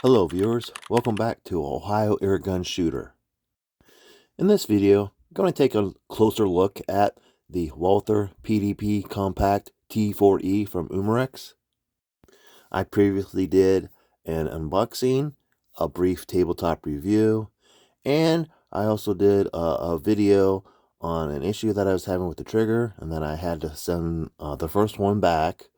Hello viewers, welcome back to Ohio Air Gun Shooter. In this video, I'm going to take a closer look at the Walther PDP Compact T4E from Umarex. I previously did an unboxing, a brief tabletop review, and I also did a video on an issue that I was having with the trigger, and then I had to send the first one back,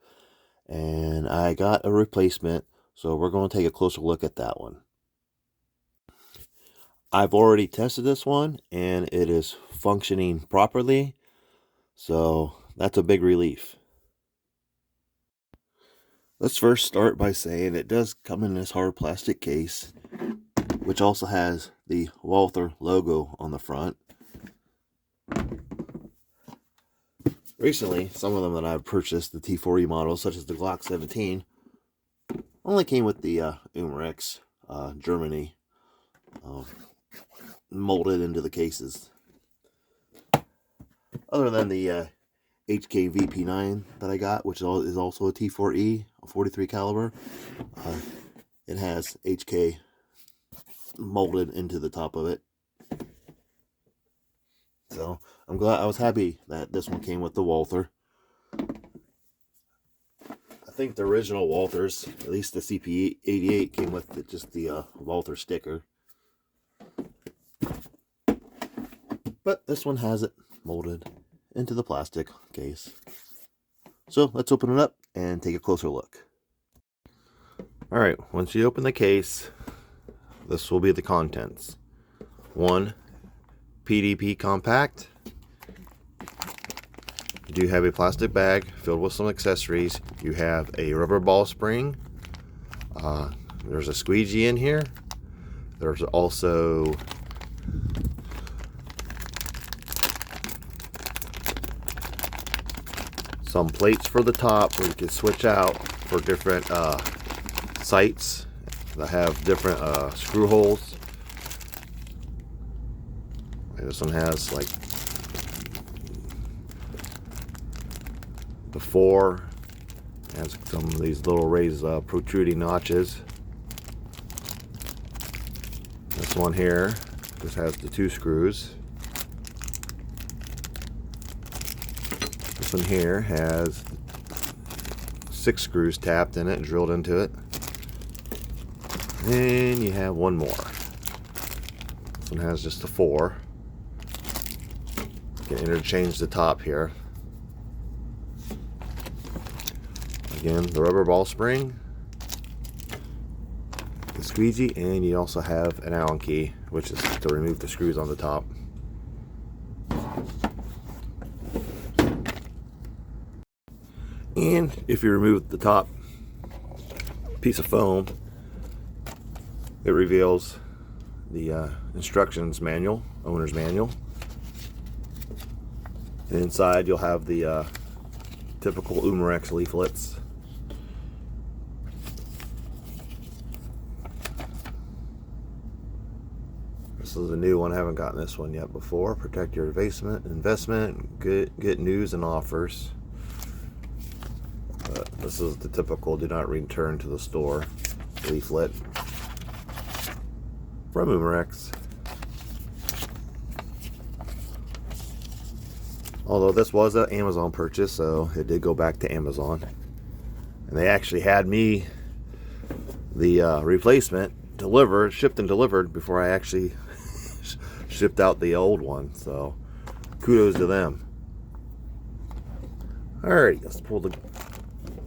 and I got a replacement. So we're going to take a closer look at that one. I've already tested this one and it is functioning properly, so that's a big relief. Let's first start by saying it does come in this hard plastic case, which also has the Walther logo on the front. Recently, some of them that I've purchased, the T4E models, such as the Glock 17, only came with the Umarex Germany molded into the cases. Other than the HK VP9 that I got, which is also a T4E, a 43 caliber, it has HK molded into the top of it. So I was happy that this one came with the Walther. I think the original Walthers, at least the CP88, came with just the Walther sticker. But this one has it molded into the plastic case. So let's open it up and take a closer look. Alright, once you open the case, this will be the contents. 1 PDP Compact. You do have a plastic bag filled with some accessories. You have a rubber ball spring. There's a squeegee in here. There's also some plates for the top where you can switch out for different sights that have different screw holes. And this one has like the 4, has some of these little raised protruding notches. This one here just has the 2 screws. This one here has 6 screws tapped in it and drilled into it. And you have one more. This one has just a 4. You can interchange the top here. Again, the rubber ball spring, the squeegee, and you also have an Allen key, which is to remove the screws on the top. And if you remove the top piece of foam, it reveals the instructions manual, owner's manual. And inside you'll have the typical Umarex leaflets. This is a new one. I haven't gotten this one yet before. Protect your investment, get news and offers. But this is the typical do not return to the store leaflet from Umarex. Although this was an Amazon purchase, so it did go back to Amazon. And they actually had me the replacement shipped and delivered before I actually shipped out the old one. So kudos to them. Alright, let's pull the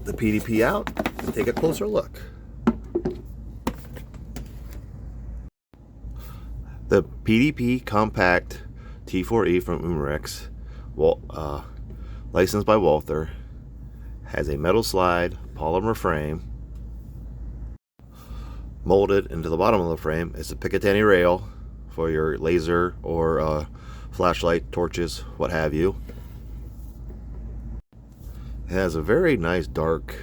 PDP out and take a closer look. The PDP Compact T4E from Umarex, licensed by Walther, has a metal slide polymer frame. Molded into the bottom of the frame is a Picatinny rail for your laser or flashlight, torches, what have you. It has a very nice dark,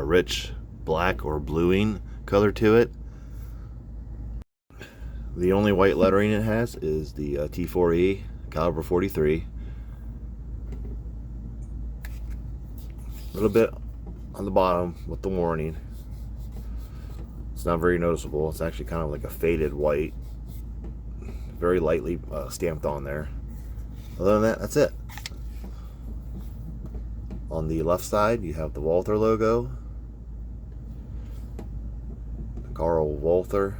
rich black or bluing color to it. The only white lettering it has is the T4E caliber 43. A little bit on the bottom with the warning. It's not very noticeable. It's actually kind of like a faded white, very lightly stamped on there. Other than that, that's it. On the left side, you have the Walther logo, Carl Walther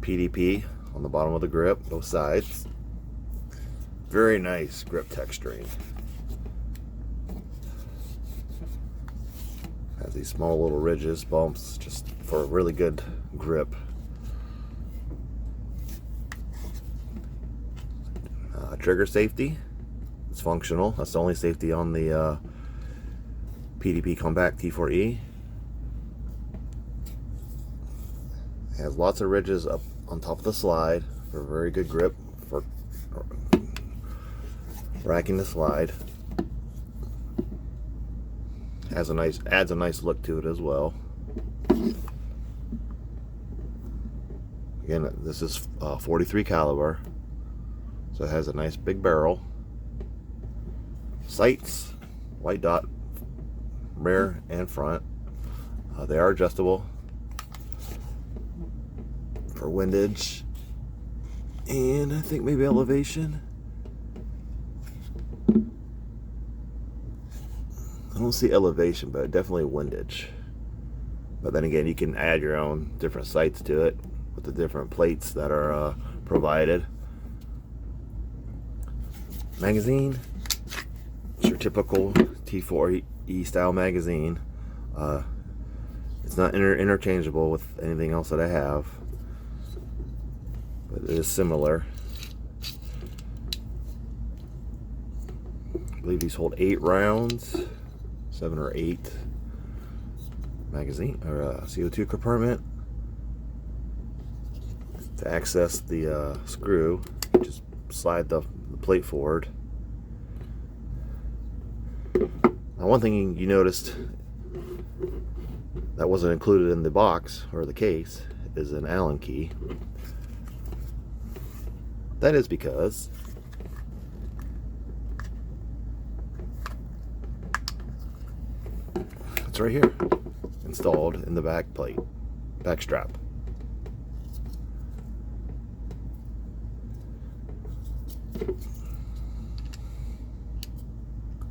PDP on the bottom of the grip, both sides. Very nice grip texturing. Has these small little ridges, bumps, just for a really good grip. Trigger safety, it's functional. That's the only safety on the PDP Compact T4E. It has lots of ridges up on top of the slide for a very good grip for racking the slide. Adds a nice look to it as well. Again, this is 43 caliber. So it has a nice big barrel. Sights, white dot, rear and front. They are adjustable for windage and I think maybe elevation. I don't see elevation, but definitely windage. But then again, you can add your own different sights to it with the different plates that are provided. Magazine, it's your typical T4E style magazine. It's not interchangeable with anything else that I have, but it is similar. I believe these hold 8 rounds, 7 or 8. Magazine or CO2 compartment. To access the screw, just slide the plate forward. Now, one thing you noticed that wasn't included in the box or the case is an Allen key. That is because it's right here, installed in the back plate, back strap.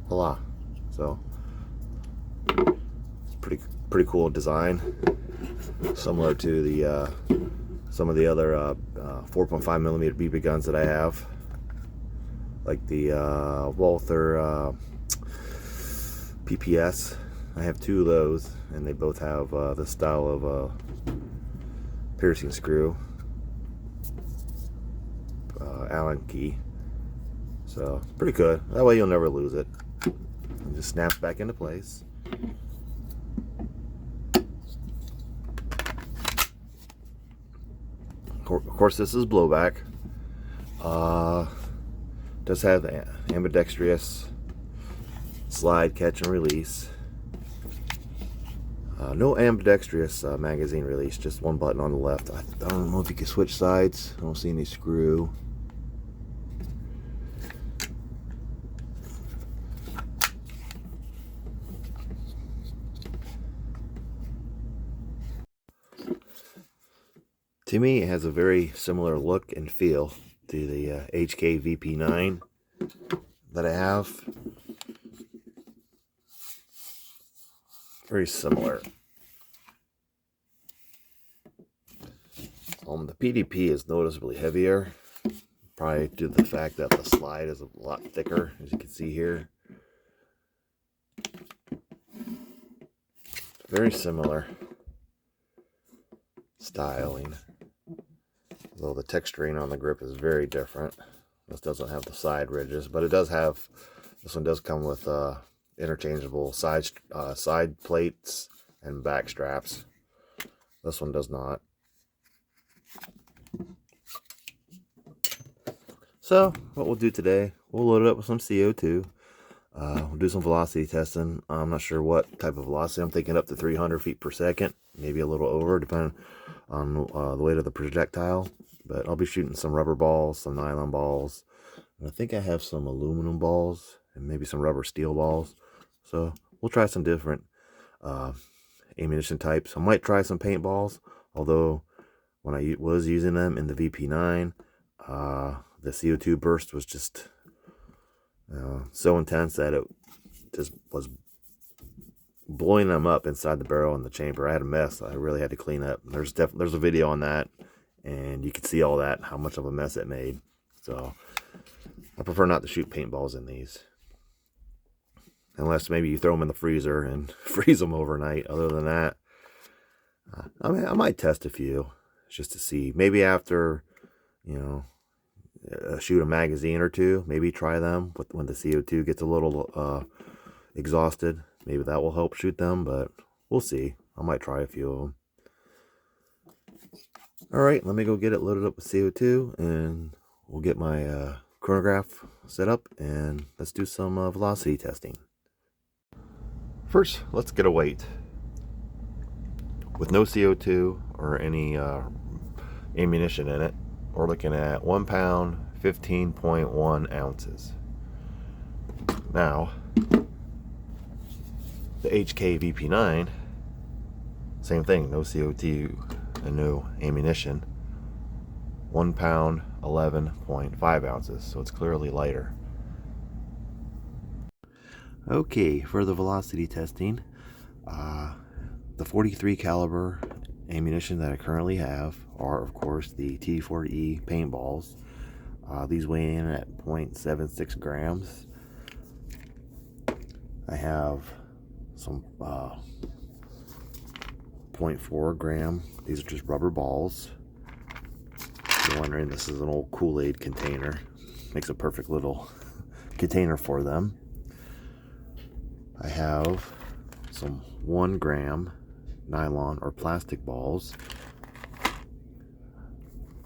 Voila. So it's pretty cool design, similar to the some of the other 4.5mm BB guns that I have, like the Walther PPS. I have 2 of those, and they both have this style of piercing screw, Allen key. So pretty good. That way you'll never lose it. It just snaps back into place. Of course, this is blowback. Does have ambidextrous slide, catch, and release. No ambidextrous magazine release, just one button on the left. I don't know if you can switch sides. I don't see any screw. To me, it has a very similar look and feel to the HK VP9 that I have. Very similar. The PDP is noticeably heavier, probably due to the fact that the slide is a lot thicker, as you can see here. Very similar styling, though the texturing on the grip is very different. This doesn't have the side ridges, but it does have, this one does come with interchangeable side plates and back straps. This one does not. So what we'll do today, we'll load it up with some CO2. We'll do some velocity testing. I'm not sure what type of velocity. I'm thinking up to 300 feet per second, maybe a little over, depending on the weight of the projectile. But I'll be shooting some rubber balls, some nylon balls, and I think I have some aluminum balls and maybe some rubber steel balls. So we'll try some different ammunition types. I might try some paintballs, although when I was using them in the VP9, the CO2 burst was just so intense that it just was blowing them up inside the barrel and the chamber. I had a mess I really had to clean up. There's a video on that, and you can see all that, how much of a mess it made. So I prefer not to shoot paintballs in these, unless maybe you throw them in the freezer and freeze them overnight. Other than that, I mean, I might test a few just to see. Maybe after, you know, shoot a magazine or two, maybe try them when the CO2 gets a little exhausted. Maybe that will help shoot them, but we'll see. I might try a few of them. Alright, let me go get it loaded up with CO2, and we'll get my chronograph set up, and let's do some velocity testing. First, let's get a weight. With no CO2 or any ammunition in it, we're looking at 1 pound, 15.1 ounces. Now, the HK VP9, same thing, no CO2 and no ammunition. 1 pound, 11.5 ounces, so it's clearly lighter. Okay, for the velocity testing, the 43 caliber ammunition that I currently have are, of course, the T4E Paintballs. These weigh in at 0.76 grams. I have some 0.4 gram. These are just rubber balls. If you're wondering, this is an old Kool-Aid container. Makes a perfect little container for them. I have some 1 gram nylon or plastic balls,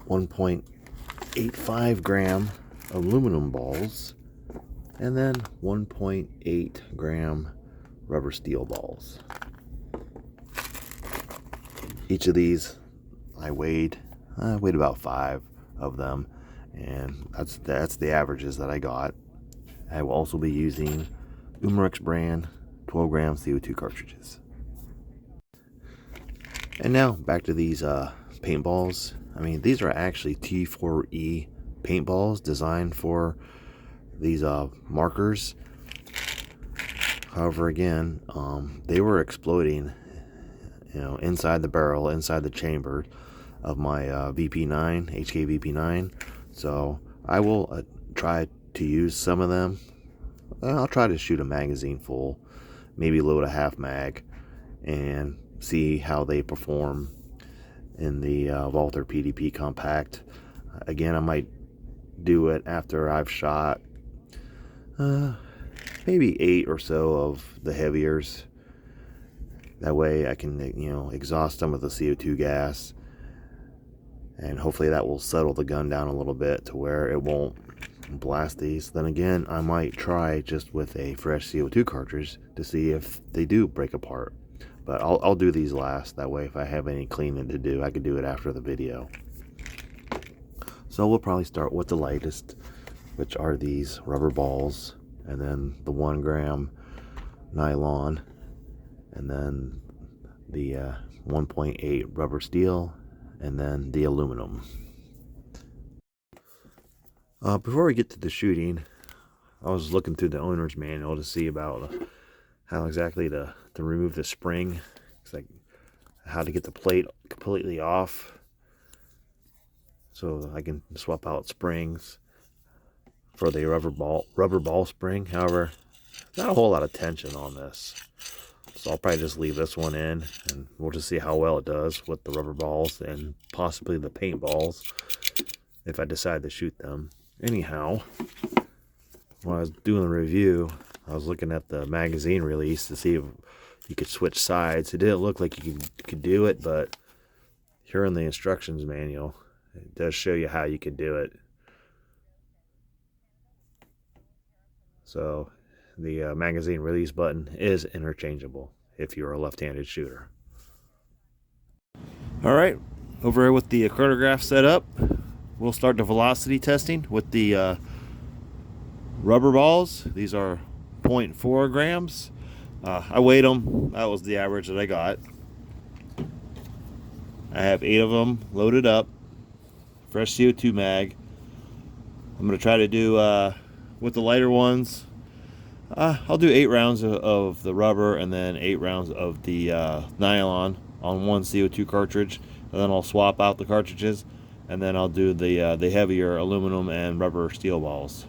1.85 gram aluminum balls, and then 1.8 gram rubber steel balls. Each of these I weighed about 5 of them, and that's the averages that I got. I will also be using Umarex brand 12 gram CO2 cartridges. And now back to these paintballs. I mean, these are actually T4E paintballs designed for these markers. However, again, they were exploding, you know, inside the barrel, inside the chamber of my VP9, HK VP9. So I will try to use some of them. I'll try to shoot a magazine full, maybe load a half mag, and see how they perform in the Walther PDP Compact. Again, I might do it after I've shot maybe 8 or so of the heaviers. That way I can, you know, exhaust some of the CO2 gas, and hopefully that will settle the gun down a little bit to where it won't blast these. Then again, I might try just with a fresh CO2 cartridge to see if they do break apart. But I'll do these last. That way, if I have any cleaning to do, I could do it after the video. So we'll probably start with the lightest, which are these rubber balls, and then the 1 gram nylon, and then the 1.8 rubber steel, and then the aluminum. Before we get to the shooting, I was looking through the owner's manual to see about how exactly to remove the spring. It's like how to get the plate completely off, so I can swap out springs for the rubber ball spring. However, not a whole lot of tension on this, so I'll probably just leave this one in, and we'll just see how well it does with the rubber balls and possibly the paintballs if I decide to shoot them. Anyhow, when I was doing the review, I was looking at the magazine release to see if you could switch sides. It didn't look like you could do it, but here in the instructions manual, it does show you how you can do it. So the magazine release button is interchangeable if you're a left-handed shooter. Alright, over here with the chronograph set up, we'll start the velocity testing with the rubber balls. These are 0.4 grams. I weighed them. That was the average that I got. I have 8 of them loaded up. Fresh CO2 mag. I'm going to try to do, with the lighter ones, I'll do 8 rounds of the rubber and then 8 rounds of the nylon on one CO2 cartridge. And then I'll swap out the cartridges. And then I'll do the heavier aluminum and rubber steel balls.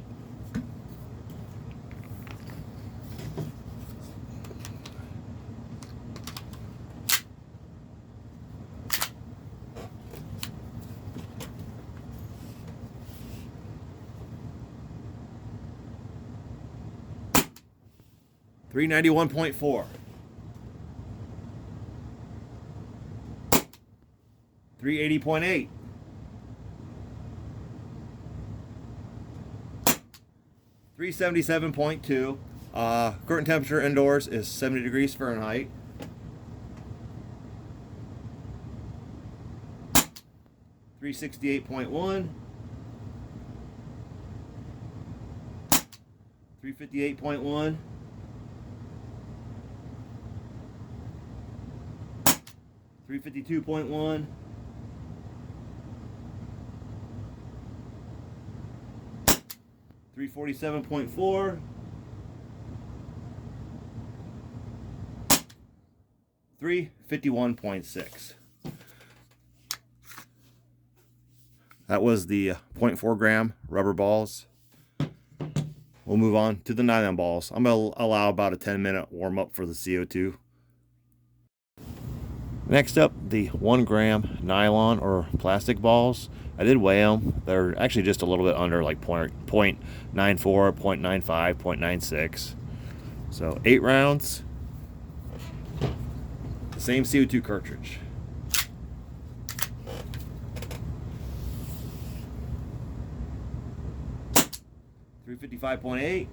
$391.4. 380.8. 377.2. Current temperature indoors is 70 degrees Fahrenheit. 368.1. 358.1. 352.1. 347.4. 351.6. That was the 0.4 gram rubber balls. We'll move on to the nylon balls. I'm going to allow about a 10-minute warm up for the CO2. Next up, the 1 gram nylon or plastic balls. I did weigh them. They're actually just a little bit under, like 0.94, 0.95, 0.96. So 8 rounds. The same CO2 cartridge. $355.8.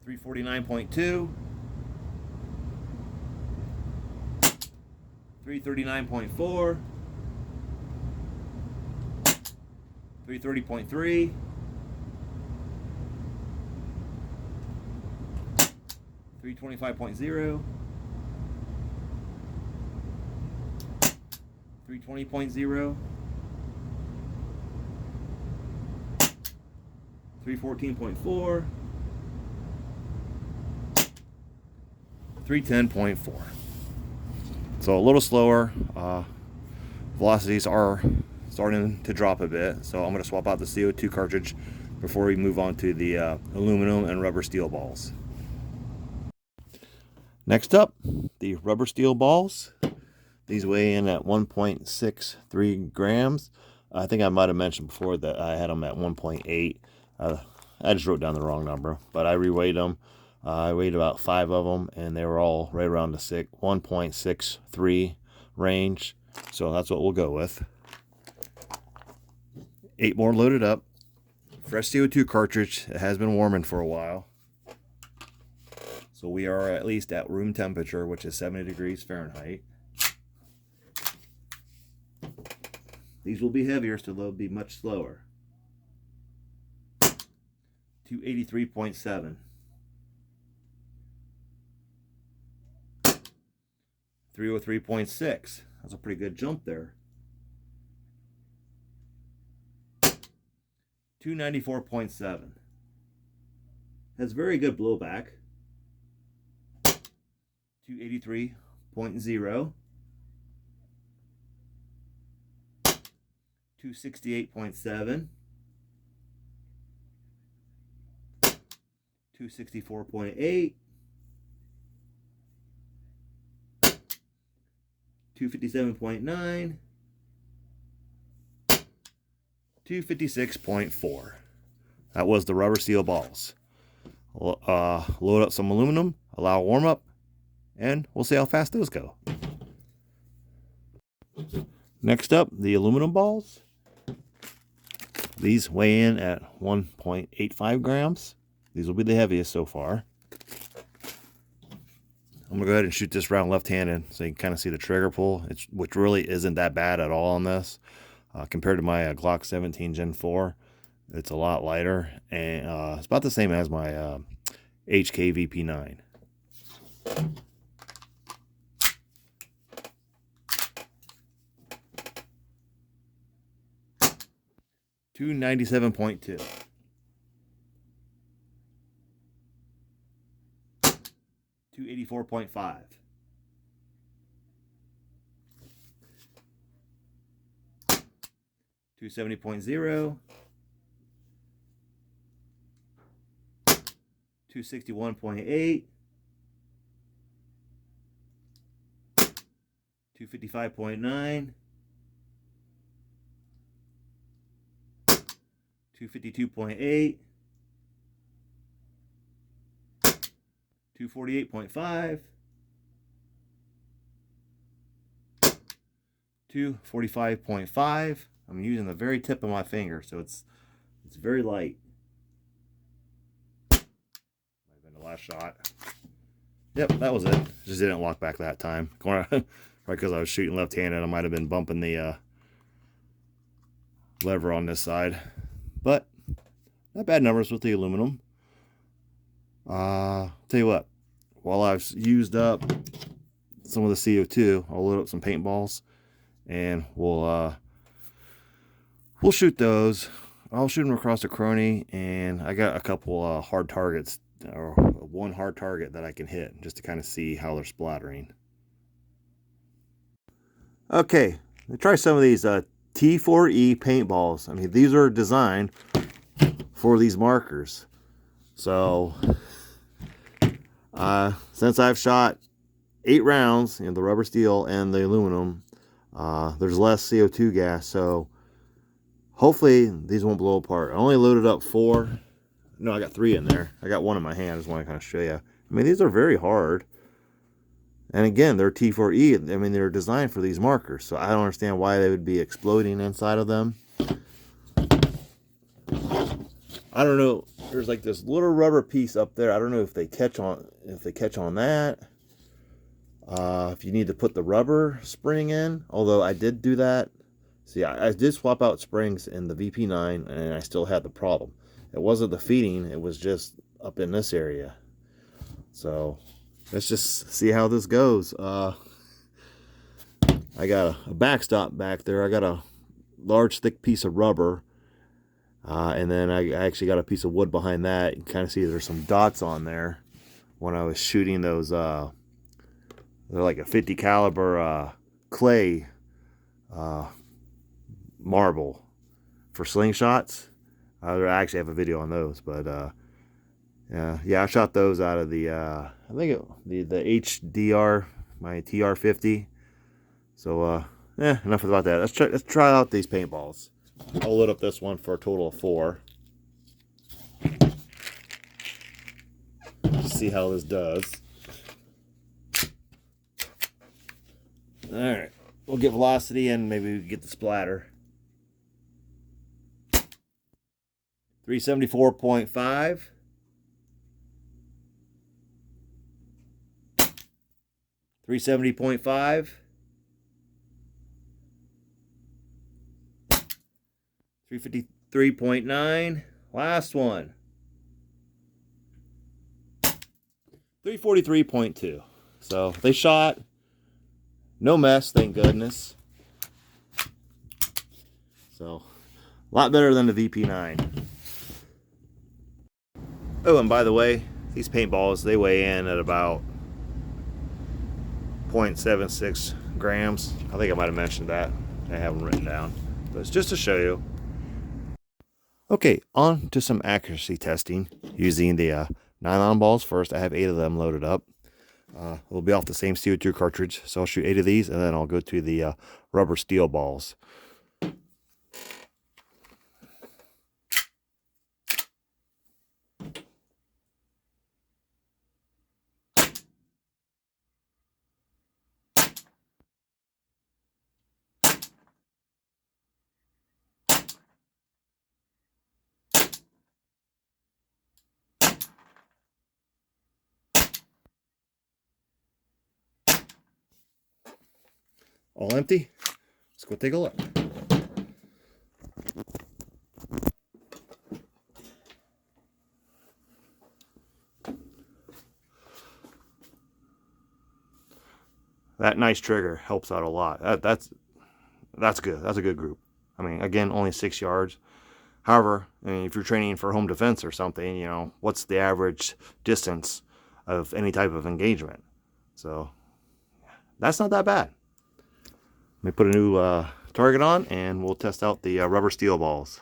349.2. 339.4. 330.3. 325.0. 320.0. 314.4. 310.4. So a little slower. Velocities are starting to drop a bit, so I'm going to swap out the CO2 cartridge before we move on to the aluminum and rubber steel balls. Next up, the rubber steel balls. These weigh in at 1.63 grams. I think I might have mentioned before that I had them at 1.8. I just wrote down the wrong number, but I reweighed them. I weighed about 5 of them, and they were all right around the 1.63 range. So that's what we'll go with. 8 more loaded up. Fresh CO2 cartridge. It has been warming for a while. So we are at least at room temperature, which is 70 degrees Fahrenheit. These will be heavier, so they'll be much slower. 283.7. 303.6. That's a pretty good jump there. 294.7. Has very good blowback. 283.0. 268.7. 264.8. 257.9. 256.4. That was the rubber steel balls. Load up some aluminum, allow warm up, and we'll see how fast those go. Next up, the aluminum balls. These weigh in at 1.85 grams. These will be the heaviest so far. I'm going to go ahead and shoot this round left-handed so you can kind of see the trigger pull, which really isn't that bad at all on this. Compared to my Glock 17 Gen 4, It's a lot lighter, and it's about the same as my HK VP9. $297.2. $284.5. $270.0. $261.8. $255.9. $252.8. $248.5. $245.5. I'm using the very tip of my finger, so it's very light. Might have been the last shot. Yep, that was it. Just didn't lock back that time. Right, because I was shooting left-handed, I might have been bumping the lever on this side. But not bad numbers with the aluminum. Tell you what, while I've used up some of the CO2, I'll load up some paintballs, and we'll shoot those. I'll shoot them across the crony, and I got a couple hard targets, or one hard target that I can hit, just to kind of see how they're splattering. Okay, let's try some of these T4E paintballs. I mean, these are designed for these markers. So, since I've shot 8 rounds, you know, the rubber steel and the aluminum, there's less CO2 gas, so hopefully these won't blow apart. I only loaded up 4. No, I got 3 in there. I got 1 in my hand. I just want to kind of show you. I mean, these are very hard. And again, they're T4E. I mean, they're designed for these markers, so I don't understand why they would be exploding inside of them. I don't know. There's like this little rubber piece up there. I don't know if they catch on that. If you need to put the rubber spring in, although I did do that. See, I did swap out springs in the VP9, and I still had the problem. It wasn't the feeding, it was just up in this area. So let's just see how this goes. I got a backstop back there. I got a large thick piece of rubber, and then I actually got a piece of wood behind that. You can kind of see there's some dots on there when I was shooting those. They're like a 50 caliber clay marble for slingshots. I actually have a video on those, but yeah, I shot those out of the I think the HDR, my TR50. So enough about that. Let's try out these paintballs. I'll load up this one for a total of 4. See how this does. All right, we'll get velocity and maybe we get the splatter. 374.5. 370.5. 353.9. Last one. 343.2. So they shot. No mess, thank goodness. So, a lot better than the VP9. Oh, and by the way, these paintballs, they weigh in at about 0.76 grams. I think I might have mentioned that. I have them written down. But it's just to show you. Okay, on to some accuracy testing using the nylon balls first. I have 8 of them loaded up. It'll be off the same CO2 cartridge, so I'll shoot 8 of these, and then I'll go to the rubber steel balls. All empty. Let's go take a look. that nice trigger helps out a lot. That's good. That's a good group. I mean, again, only 6 yards. However, I mean, if you're training for home defense or something, you know, what's the average distance of any type of engagement? So that's not that bad. Let me put a new target on and we'll test out the rubber steel balls.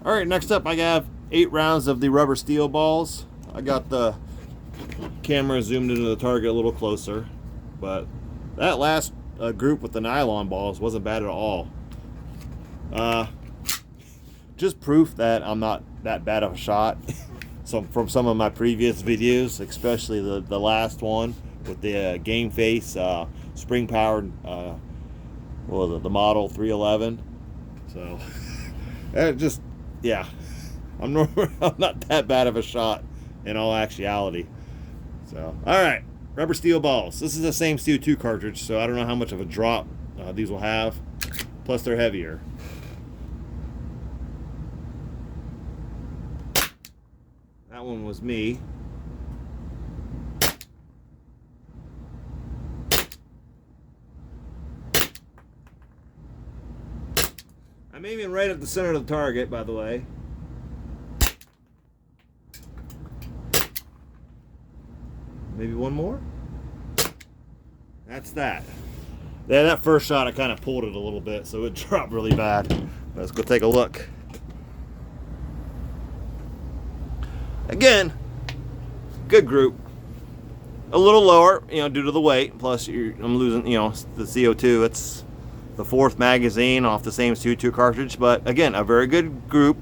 All right, next up I have 8 rounds of the rubber steel balls. I got the camera zoomed into the target a little closer, but that last group with the nylon balls wasn't bad at all. Just proof that I'm not that bad of a shot. So from some of my previous videos, especially the last one with the game face spring powered what was it, the model 311. So just, yeah, I'm not that bad of a shot in all actuality. So all right, rubber steel balls. This is the same CO2 cartridge, so I don't know how much of a drop these will have. Plus they're heavier. That one was me. I'm aiming right at the center of the target, by the way. Maybe one more. That's that. Yeah, that first shot I kind of pulled it a little bit, so it dropped really bad. Let's go take a look. Again, good group. A little lower, you know, due to the weight. Plus, I'm losing, you know, the CO2. It's the 4th magazine off the same CO2 cartridge. But again, a very good group.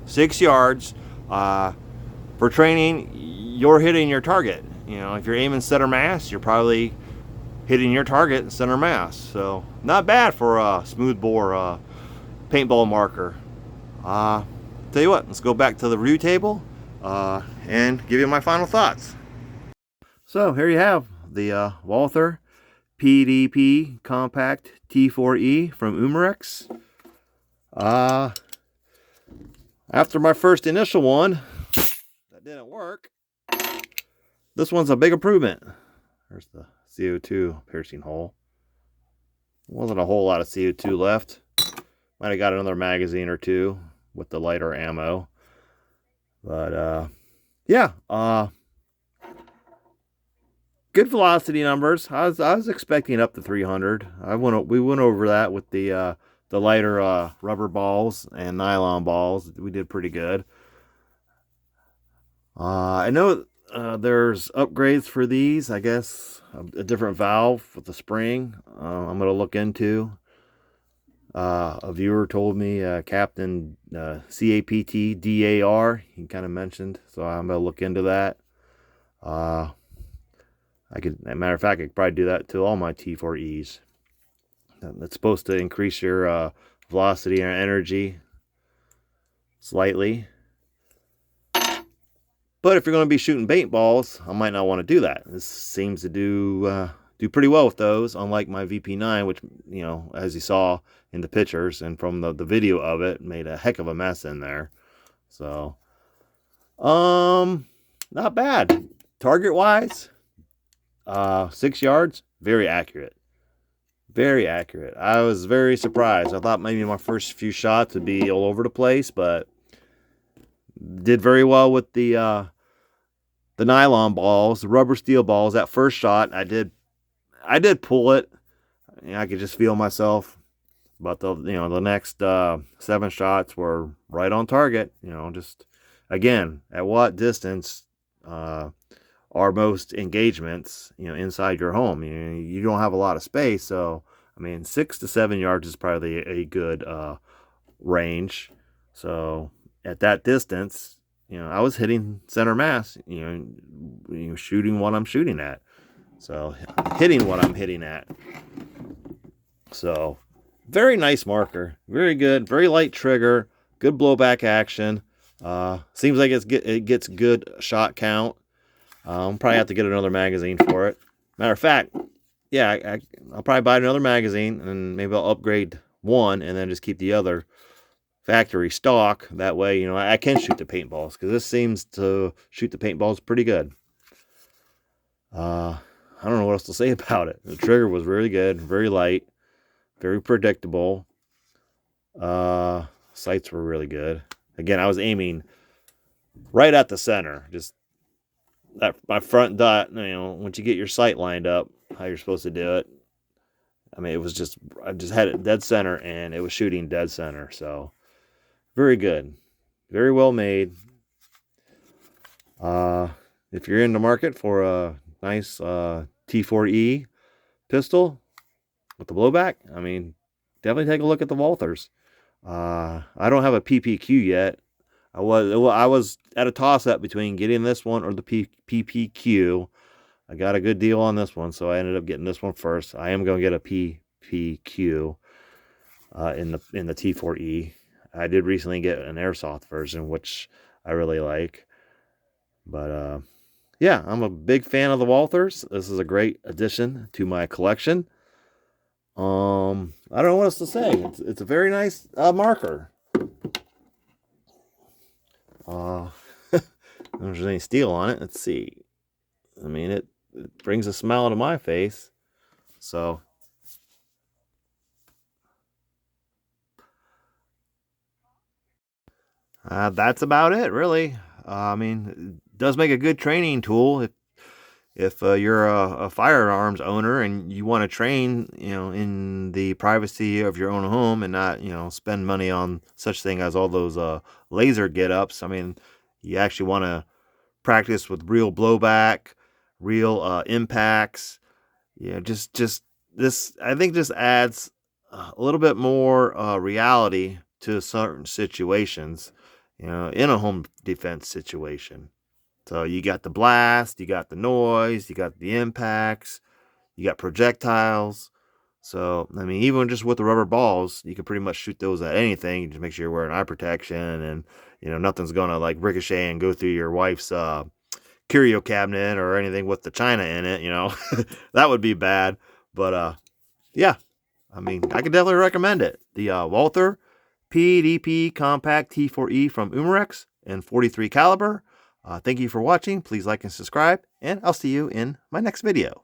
6 yards. For training, you're hitting your target. You know, if you're aiming center mass, you're probably hitting your target center mass. So not bad for a smooth bore paintball marker. Tell you what, let's go back to the review table and give you my final thoughts. So here you have the Walther PDP Compact T4E from Umarex. After my first initial one that didn't work, this one's a big improvement. There's the CO2 piercing hole. Wasn't a whole lot of CO2 left. Might have got another magazine or two with the lighter ammo. But yeah, good velocity numbers. I was expecting up to 300. We went over that with the lighter rubber balls and nylon balls. We did pretty good. I know there's upgrades for these. I guess a different valve with the spring. I'm gonna look into. A viewer told me Captain CAPTDAR. He kind of mentioned, so I'm gonna look into that. As a matter of fact, I could probably do that to all my T4Es. That's supposed to increase your velocity and energy slightly. But if you're going to be shooting paintballs, I might not want to do that. This seems to do pretty well with those, unlike my VP9, which, you know, as you saw in the pictures and from the video of it, made a heck of a mess in there. So, not bad. Target-wise, 6 yards, very accurate. Very accurate. I was very surprised. I thought maybe my first few shots would be all over the place, but did very well with the nylon balls, the rubber steel balls. That first shot, I did pull it. I could just feel myself. But the next 7 shots were right on target. You know, just again, at what distance are most engagements? You know, inside your home. You don't have a lot of space, so I mean, 6 to 7 yards is probably a good range. So at that distance, you know, I was hitting center mass, you know, shooting what I'm shooting at. So hitting what I'm hitting at. So very nice marker, very good, very light trigger, good blowback action. Seems like it gets good shot count. Probably have to get another magazine for it. Matter of fact, yeah, I'll probably buy another magazine and maybe I'll upgrade one and then just keep the other factory stock. That way, you know, I can shoot the paintballs because this seems to shoot the paintballs pretty good. I don't know what else to say about it. The trigger was really good, very light, very predictable. Sights were really good. Again, I was aiming right at the center, just that my front dot. Once you get your sight lined up, how you're supposed to do it. I mean, I just had it dead center, and it was shooting dead center. So very good, very well made. If you're in the market for a nice T4E pistol with the blowback, I mean, definitely take a look at the Walthers. I don't have a PPQ yet. I was at a toss-up between getting this one or the PPQ. I got a good deal on this one, so I ended up getting this one first. I am going to get a PPQ in the T4E. I did recently get an airsoft version, which I really like. But yeah, I'm a big fan of the Walthers. This is a great addition to my collection. I don't know what else to say. It's a very nice marker. If there's any steel on it, let's see. I mean, it brings a smile to my face. So that's about it, really. I mean, it does make a good training tool if you're a firearms owner and you want to train, in the privacy of your own home and not, spend money on such thing as all those laser get-ups. I mean, you actually want to practice with real blowback, real impacts. Just this, I think, just adds a little bit more reality to certain situations, in a home defense situation. So you got the blast, you got the noise, you got the impacts, you got projectiles. So, I mean, even just with the rubber balls, you can pretty much shoot those at anything. You just make sure you're wearing eye protection and, nothing's going to like ricochet and go through your wife's curio cabinet or anything with the china in it, that would be bad. But yeah, I mean, I could definitely recommend it. The Walther PDP Compact T4E from Umarex in 43 caliber. Thank you for watching. Please like and subscribe, and I'll see you in my next video.